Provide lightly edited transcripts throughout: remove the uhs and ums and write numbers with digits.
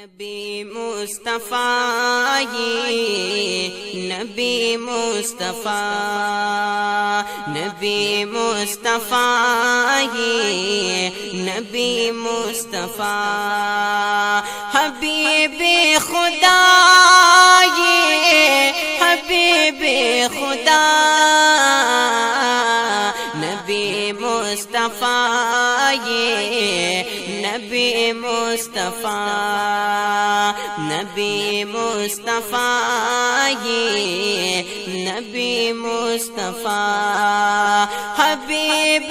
نبی مصطفیٰ یہ نبی مصطفیٰ، نبی مصطفیٰ یہ نبی مصطفیٰ، حبیب خدا یہ حبیب خدا، نبی مصطفیٰ یہ نبی مصطفیٰ، نبی مصطفیٰ یہ نبی مصطفیٰ، حبیب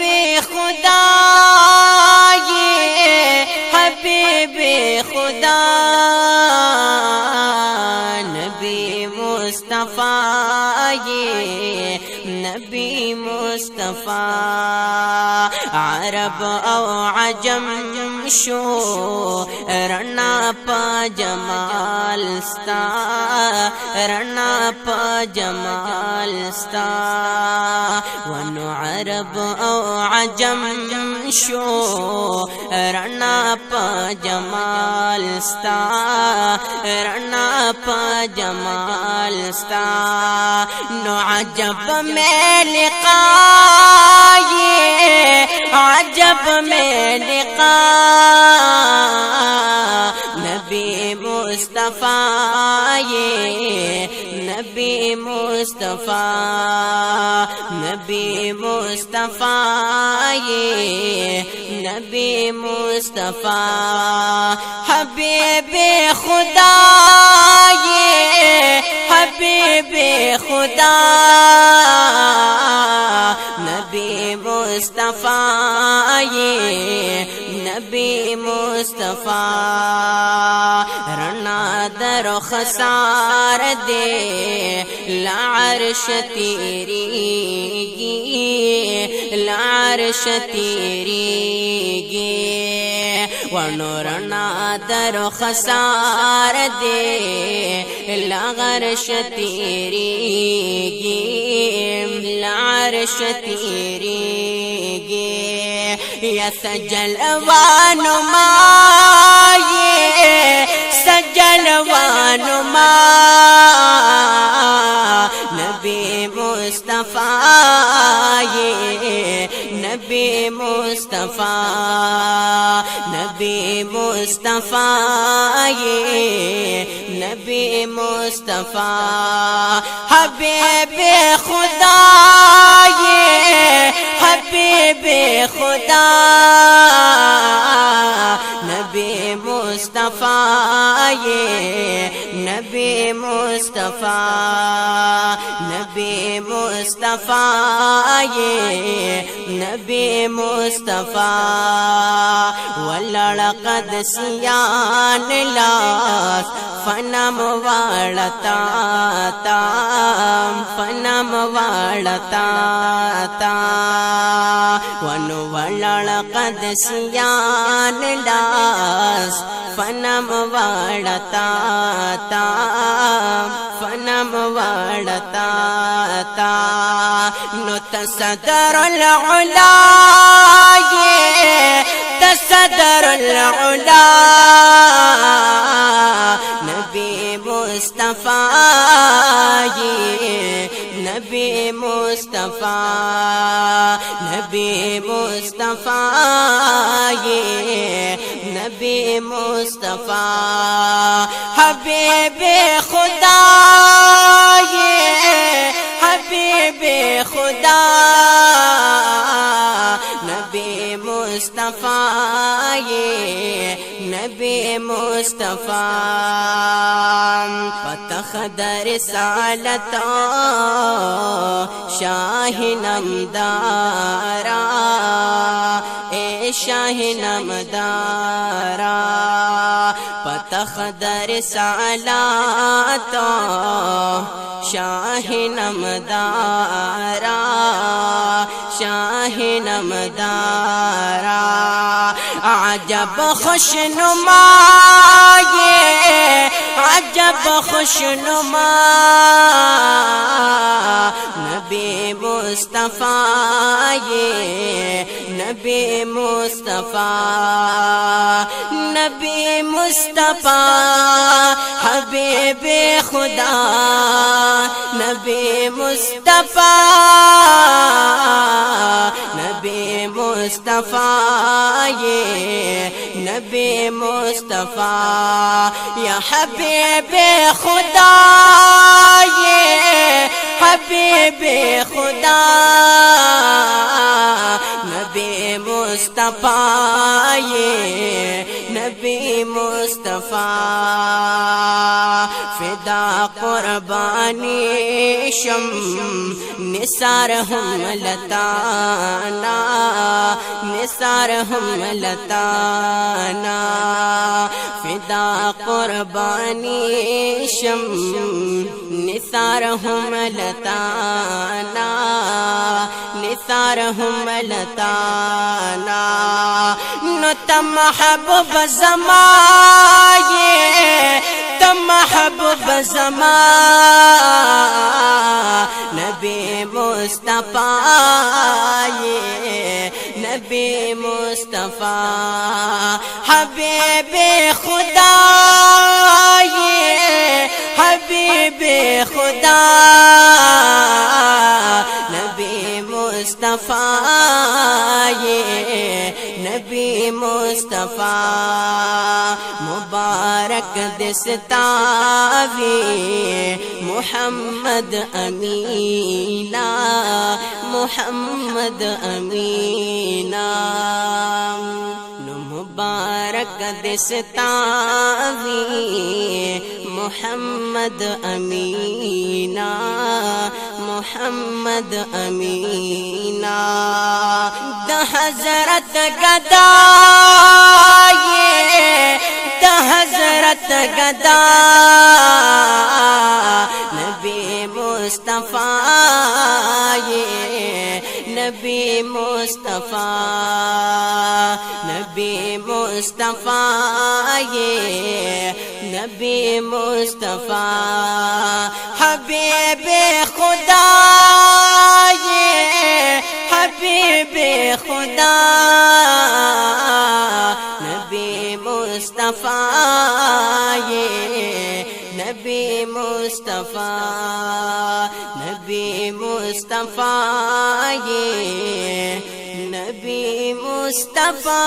خدا یہ حبیب خدا، نبی مصطفیٰ یہ نبی مصطفیٰ، عرب او عجم شو رنا پا جمال ستا، رنا پا جمال ستا، ونو عرب او عجم شو رنا پا جمال ستا، رنا پا جمال ستا، نو عجب میں لقاء یہ عجب میں لقاء، نبی مصطفیٰ یہ نبی مصطفیٰ، نبی مصطفیٰ یہ نبی مصطفیٰ، حبیب خدا یہ حبیب خدا، نبی مصطفیٰ یہ نبی مصطفیٰ، رنا در خسار دے لعرش تیری گی، لعرش تیری گی، ونورنا در خسار دے لعرش تیری گی، لعرش تیری گی، یا سجلوانما یہ سجلوانما، نبی مصطفیٰ یہ نبی مصطفیٰ، نبی مصطفیٰ یہ نبی مصطفیٰ، حبیب خدا یہ حبیب خدا، نبی مصطفیٰ یہ نبی مصطفیٰ، نبی مصطفیٰ یہ نبی مصطفیٰ، ولڑقد سیان لاس فنم واڑتا تام، فنم واڑتا تام، ونو ولڑقد سیان لاس فنم واڑتا تام، فنم واڑتا تام، نو تصدر العلا یہ تصدر العلا، نبی مصطفیٰ یہ نبی مصطفیٰ، نبی مصطفیٰ یہ نبی مصطفیٰ، حبیب خدا یہ حبیب خدا، نبی مصطفیٰ یہ نبی مصطفیٰ، فتخد رسالتا شاہ نمدارا، اے شاہ نمدارا، فتخد رسالتا شاہ نمدارا، شاہ نمدارا، عجب خوشنما یہ عجب خوشنما، نبی مصطفیٰ یہ نبی مصطفیٰ نبی مصطفیٰ حبیب خدا نبی مصطفیٰ نبی مصطفیٰ یہ نبی مصطفیٰ یا حبیب خدا یہ حبیب خدا نبی مصطفیٰ یہ نبی مصطفیٰ فدا قربانی شم نثار ہم لتانا نثار ہم لتانا فدا قربانی شم نثار ہم لتانا نثار ہم لتانا نو تم محبوب زمائے تم محبوب زمان نبی مصطفیٰ یہ نبی مصطفیٰ حبیب خدا یہ حبیب خدا نبی مصطفیٰ یہ نبی مصطفیٰ مبارک دستا وی محمد امینا محمد امینا مبارک دستا وی محمد امینا محمد امینا دا حضرت گدا دا حضرت گدا نبی مصطفیٰ یہ نبی مصطفیٰ نبی مصطفیٰ یہ نبی مصطفیٰ حبیب خدا یہ حبیب خدا نبی مصطفیٰ یہ نبی مصطفیٰ نبی مصطفیٰ یہ نبی مصطفیٰ